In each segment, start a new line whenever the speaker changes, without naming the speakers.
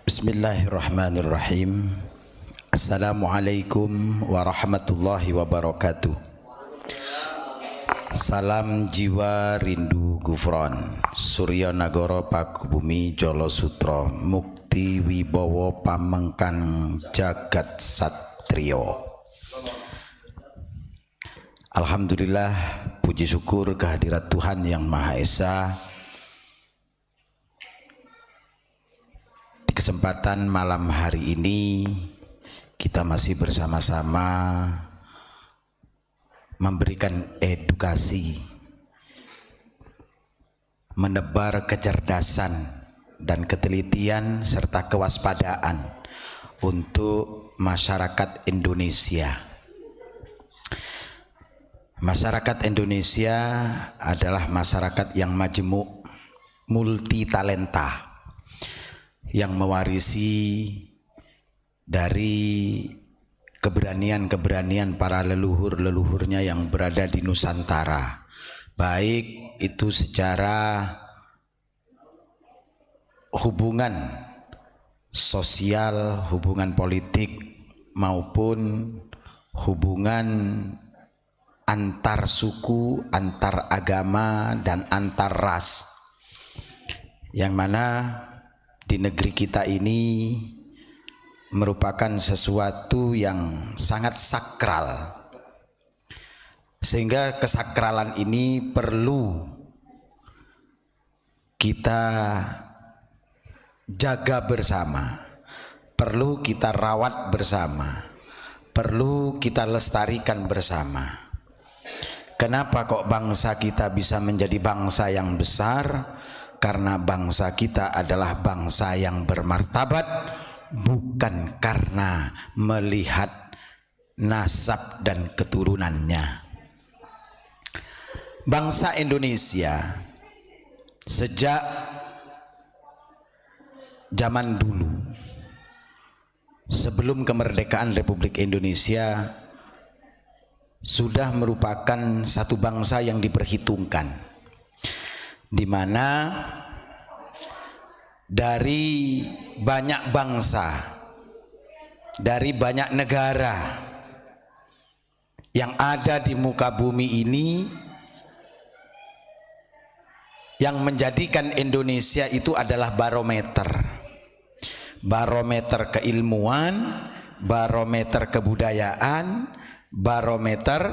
Bismillahirrahmanirrahim. Assalamualaikum warahmatullahi wabarakatuh. Salam jiwa rindu gufron, Surya Nagara Pakubumi Jolo Sutro, Mukti Wibowo Pamengkan Jagat Satrio. Alhamdulillah, puji syukur kehadirat Tuhan Yang Maha Esa. Di kesempatan malam hari ini kita masih bersama-sama memberikan edukasi, menebar kecerdasan dan ketelitian serta kewaspadaan untuk masyarakat Indonesia. Masyarakat Indonesia adalah masyarakat yang majemuk, multi talenta, yang mewarisi dari keberanian-keberanian para leluhur-leluhurnya yang berada di Nusantara, baik itu secara hubungan sosial, hubungan politik, maupun hubungan antar suku, antar agama, dan antar ras, yang mana di negeri kita ini merupakan sesuatu yang sangat sakral, sehingga kesakralan ini perlu kita jaga bersama, perlu kita rawat bersama, perlu kita lestarikan bersama. Kenapa kok bangsa kita bisa menjadi bangsa yang besar? Karena bangsa kita adalah bangsa yang bermartabat, bukan karena melihat nasab dan keturunannya. Bangsa Indonesia sejak zaman dulu, sebelum kemerdekaan Republik Indonesia, sudah merupakan satu bangsa yang diperhitungkan, di mana dari banyak bangsa, dari banyak negara yang ada di muka bumi ini, yang menjadikan Indonesia itu adalah barometer keilmuan, barometer kebudayaan, barometer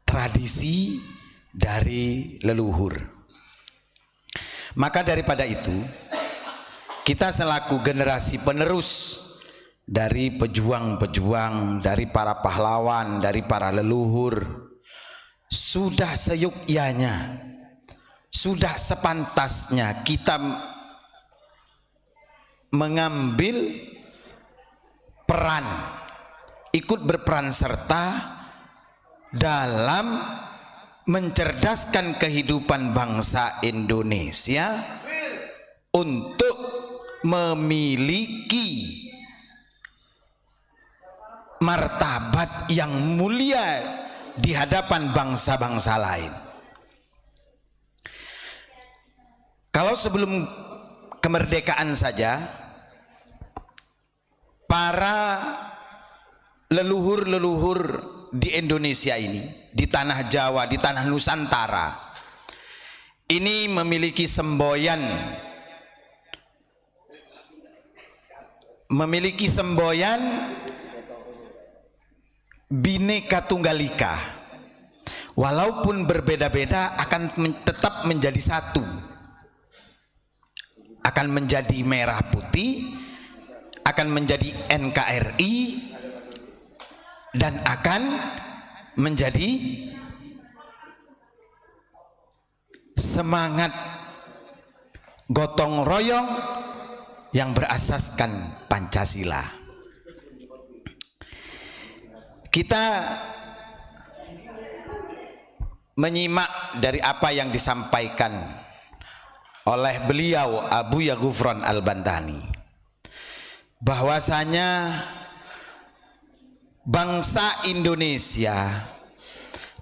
tradisi dari leluhur. Maka daripada itu, kita selaku generasi penerus dari pejuang-pejuang, dari para pahlawan, dari para leluhur, sudah seyukyanya, sudah sepantasnya kita mengambil peran, ikut berperan serta dalam mencerdaskan kehidupan bangsa Indonesia untuk memiliki martabat yang mulia di hadapan bangsa-bangsa lain. Kalau sebelum kemerdekaan saja, para leluhur-leluhur di Indonesia ini, di tanah Jawa, di tanah Nusantara ini memiliki semboyan, Bhinneka Tunggal Ika. Walaupun berbeda-beda akan tetap menjadi satu, akan menjadi merah putih, akan menjadi NKRI, dan akan menjadi semangat gotong royong yang berasaskan Pancasila. Kita menyimak dari apa yang disampaikan oleh beliau Abu Ya Ghufron Al-Bantani, bahwasanya bangsa Indonesia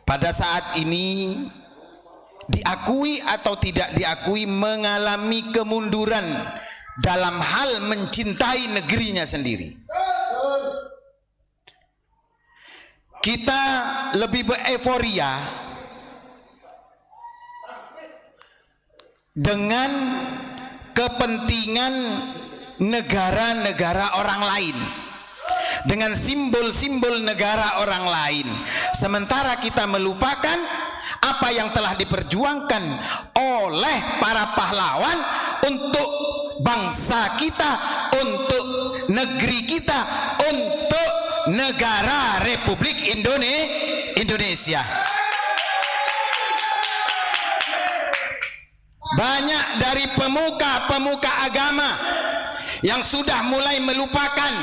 pada saat ini diakui atau tidak diakui mengalami kemunduran dalam hal mencintai negerinya sendiri. Kita lebih bereforia dengan kepentingan negara-negara orang lain, dengan simbol-simbol negara orang lain, sementara kita melupakan apa yang telah diperjuangkan oleh para pahlawan untuk bangsa kita, untuk negeri kita, untuk negara Republik Indonesia. Banyak dari pemuka-pemuka agama yang sudah mulai melupakan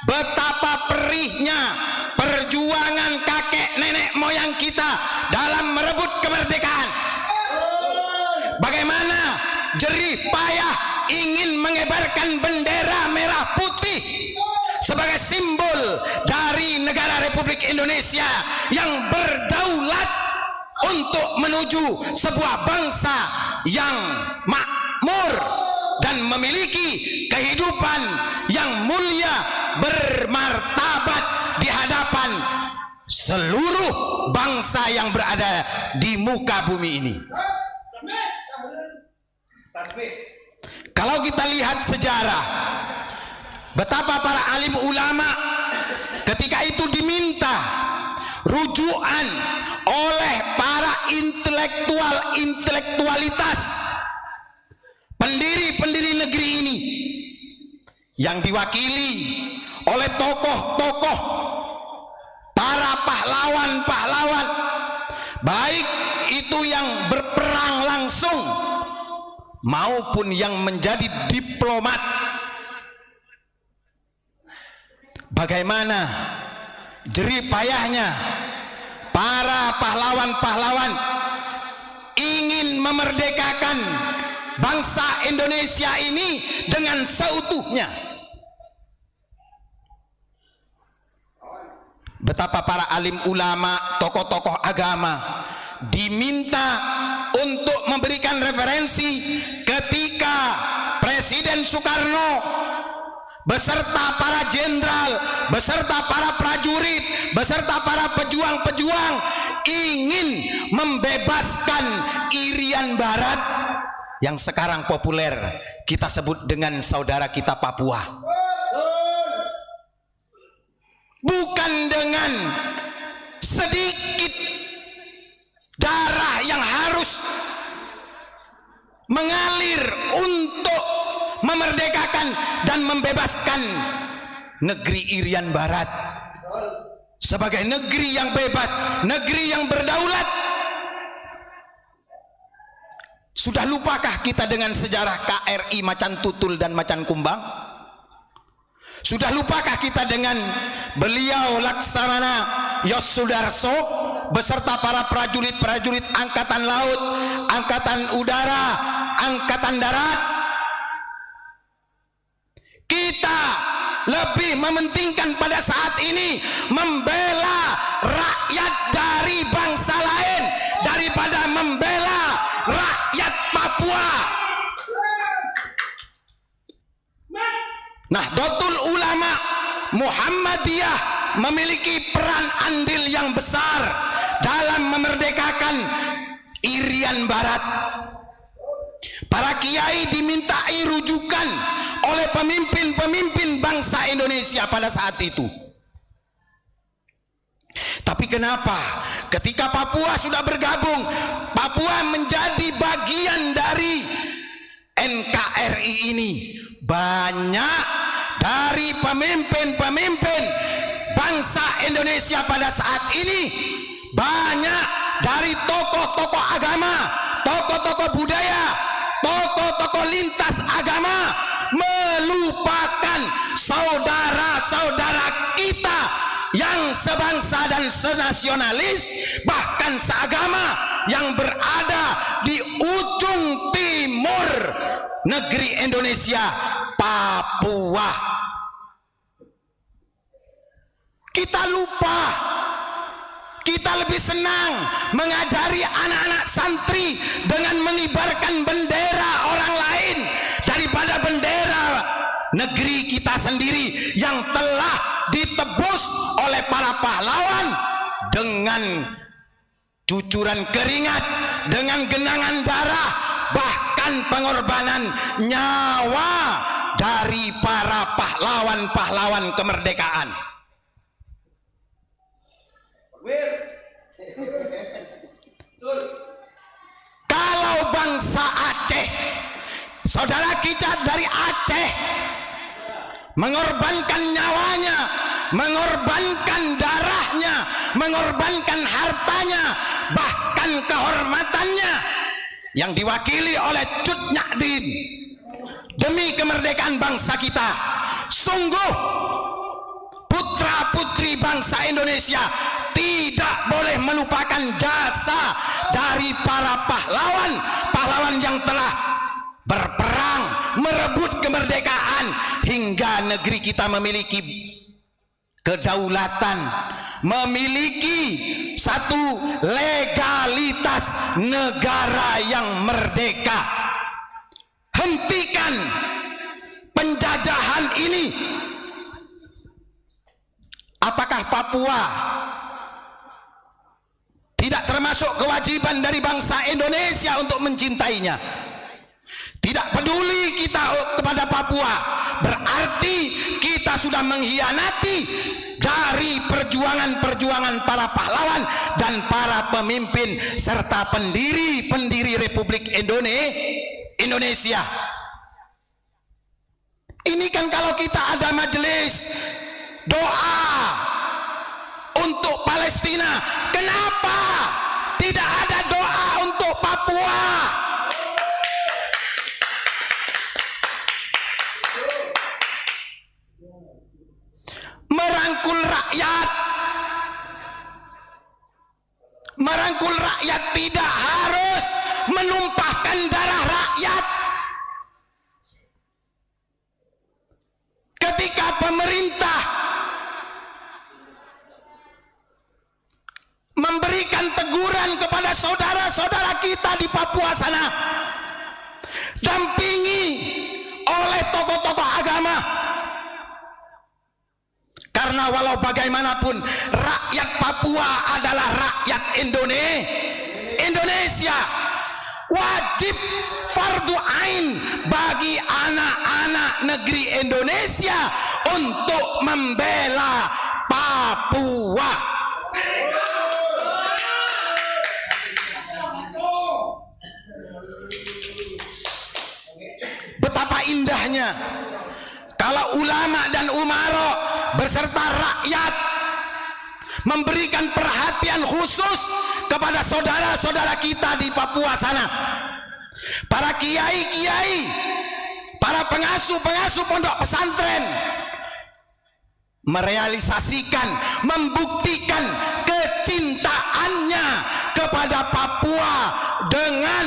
betapa perihnya perjuangan kakek nenek moyang kita dalam merebut kemerdekaan. Bagaimana jerih payah ingin mengibarkan bendera merah putih sebagai simbol dari negara Republik Indonesia yang berdaulat untuk menuju sebuah bangsa yang makmur dan memiliki kehidupan yang mulia, bermartabat di hadapan seluruh bangsa yang berada di muka bumi ini. Kalau kita lihat sejarah, betapa para alim ulama ketika itu diminta rujukan oleh para intelektualitas pendiri-pendiri negeri ini yang diwakili oleh tokoh-tokoh para pahlawan-pahlawan, baik itu yang berperang langsung maupun yang menjadi diplomat. Bagaimana jerih payahnya para pahlawan-pahlawan ingin memerdekakan bangsa Indonesia ini dengan seutuhnya. Betapa para alim ulama, tokoh-tokoh agama diminta untuk memberikan referensi ketika Presiden Soekarno beserta para jenderal, beserta para prajurit, beserta para pejuang-pejuang ingin membebaskan Irian Barat yang sekarang populer kita sebut dengan saudara kita Papua. Bukan dengan sedikit darah yang harus mengalir untuk memerdekakan dan membebaskan negeri Irian Barat sebagai negeri yang bebas, negeri yang berdaulat. Sudah lupakah kita dengan sejarah KRI Macan Tutul dan Macan Kumbang? Sudah lupakah kita dengan beliau Laksamana Yossudarso beserta para prajurit-prajurit Angkatan Laut, Angkatan Udara, Angkatan Darat? Kita lebih mementingkan pada saat ini membela rakyat dari bangsa lain daripada membela rakyat Papua. Nahdlatul Ulama Muhammadiyah memiliki peran andil yang besar dalam memerdekakan Irian Barat. Para kiai dimintai rujukan oleh pemimpin-pemimpin bangsa Indonesia pada saat itu. Tapi kenapa ketika Papua sudah bergabung, Papua menjadi bagian dari NKRI ini, banyak dari pemimpin-pemimpin bangsa Indonesia pada saat ini, banyak dari tokoh-tokoh agama, tokoh-tokoh budaya, tokoh-tokoh lintas agama melupakan saudara-saudara kita yang sebangsa dan senasionalis, bahkan seagama, yang berada di ujung timur negeri Indonesia, Papua. Kita lupa. Kita lebih senang mengajari anak-anak santri dengan mengibarkan bendera orang lain daripada bendera negeri kita sendiri yang telah ditebus oleh para pahlawan dengan cucuran keringat, dengan genangan darah, bahkan pengorbanan nyawa dari para pahlawan-pahlawan kemerdekaan. Kalau bangsa Aceh, saudara kita dari Aceh, mengorbankan nyawanya, mengorbankan darahnya, mengorbankan hartanya, bahkan kehormatannya, yang diwakili oleh Cut Nyak demi kemerdekaan bangsa kita. Sungguh putra putri bangsa Indonesia tidak boleh melupakan jasa dari para pahlawan yang telah berperang merebut kemerdekaan hingga negeri kita memiliki kedaulatan, memiliki satu legalitas negara yang merdeka. Hentikan penjajahan ini. Apakah Papua tidak termasuk kewajiban dari bangsa Indonesia untuk mencintainya? Tidak peduli kita kepada Papua, berarti kita sudah mengkhianati dari perjuangan-perjuangan para pahlawan dan para pemimpin serta pendiri Republik Indonesia. Ini kan kalau kita ada majelis doa untuk Palestina, kenapa tidak ada doa untuk Papua? Merangkul rakyat tidak harus menumpahkan darah rakyat. Ketika pemerintah memberikan teguran kepada saudara-saudara kita di Papua sana, dampingi oleh tokoh-tokoh agama. Karena walau bagaimanapun rakyat Papua adalah rakyat Indonesia. Wajib fardu ain bagi anak-anak negeri Indonesia untuk membela Papua. Betapa indahnya kalau ulama dan umaro beserta rakyat memberikan perhatian khusus kepada saudara-saudara kita di Papua sana. Para kiai-kiai, para pengasuh-pengasuh pondok pesantren merealisasikan, membuktikan kecintaannya kepada Papua dengan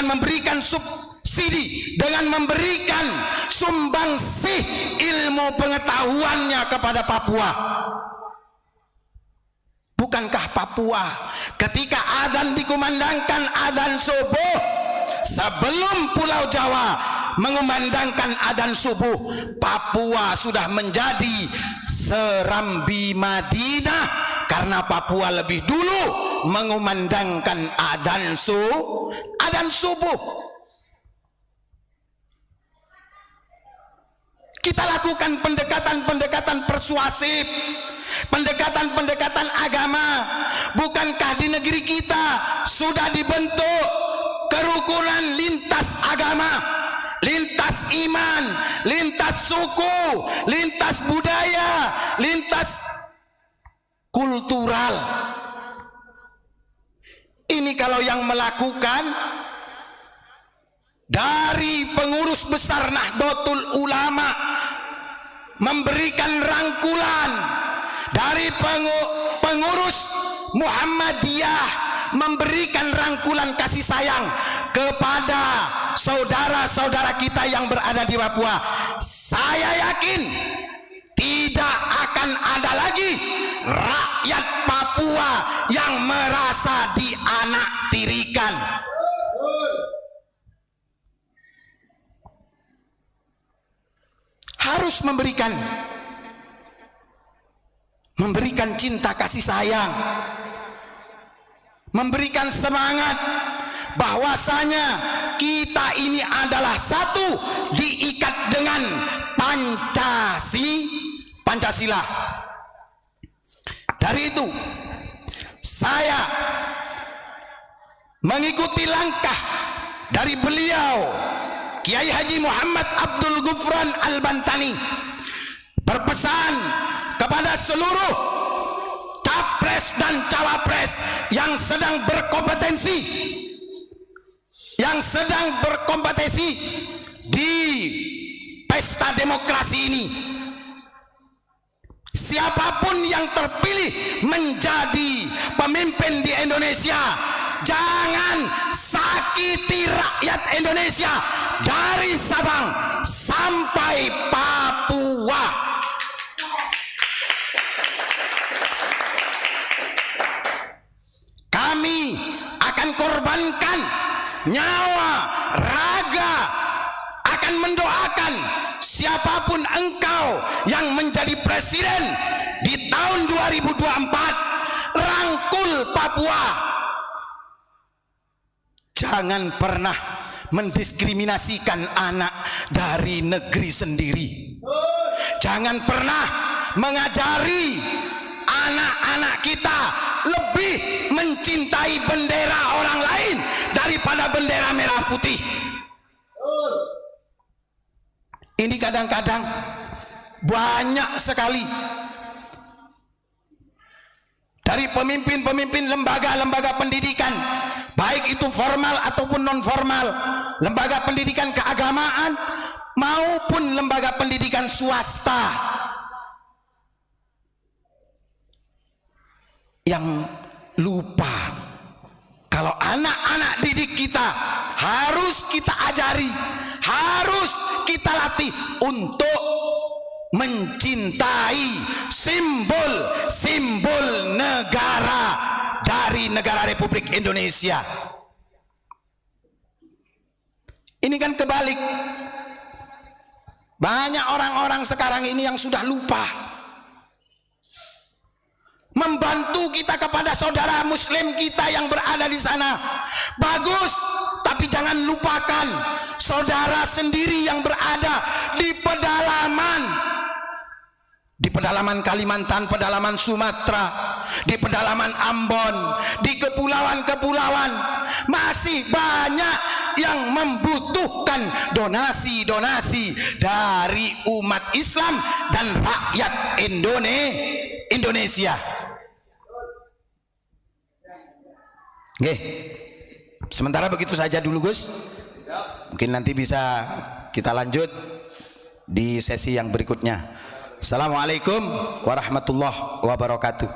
memberikan subsidi, dengan memberikan sumbangsih ilmu pengetahuannya kepada Papua. Bukankah Papua ketika azan dikumandangkan azan subuh, sebelum Pulau Jawa mengumandangkan azan subuh, Papua sudah menjadi serambi Madinah karena Papua lebih dulu mengumandangkan azan subuh. Kita lakukan pendekatan persuasif, pendekatan agama. Bukankah di negeri kita sudah dibentuk kerukunan lintas agama, lintas iman, lintas suku, lintas budaya, lintas kultural? Ini kalau yang melakukan dari pengurus besar Nahdlatul Ulama, memberikan rangkulan dari pengurus Muhammadiyah, memberikan rangkulan kasih sayang kepada saudara-saudara kita yang berada di Papua. Saya yakin tidak akan ada lagi rakyat Papua yang merasa dianaktirikan. harus memberikan cinta kasih sayang, memberikan semangat bahwasanya kita ini adalah satu, diikat dengan Pancasila. Dari itu saya mengikuti langkah dari beliau Kiai Haji Muhammad Abdul Ghufran Al-Bantani, berpesan kepada seluruh capres dan cawapres yang sedang berkompetisi di pesta demokrasi ini. Siapapun yang terpilih menjadi pemimpin di Indonesia, jangan sakiti rakyat Indonesia dari Sabang sampai Papua. Kami akan korbankan nyawa, raga, akan mendoakan siapapun engkau yang menjadi presiden di tahun 2024, rangkul Papua. Jangan pernah mendiskriminasikan anak dari negeri sendiri. Jangan pernah mengajari anak-anak kita lebih mencintai bendera orang lain daripada bendera merah putih. Ini kadang-kadang banyak sekali dari pemimpin-pemimpin lembaga-lembaga pendidikan, baik itu formal ataupun non formal, lembaga pendidikan keagamaan maupun lembaga pendidikan swasta, yang lupa kalau anak-anak didik kita harus kita ajari, harus kita latih untuk mencintai simbol negara dari negara Republik Indonesia. Ini kan kebalik. Banyak orang-orang sekarang ini yang sudah lupa membantu kita kepada saudara muslim kita yang berada di sana. Bagus, tapi jangan lupakan saudara sendiri yang berada di pedalaman Kalimantan, pedalaman Sumatera, di pedalaman Ambon, di kepulauan-kepulauan. Masih banyak yang membutuhkan donasi-donasi dari umat Islam dan rakyat Indonesia. Oke, sementara begitu saja dulu Gus. Mungkin nanti bisa kita lanjut di sesi yang berikutnya. Assalamualaikum warahmatullahi wabarakatuh.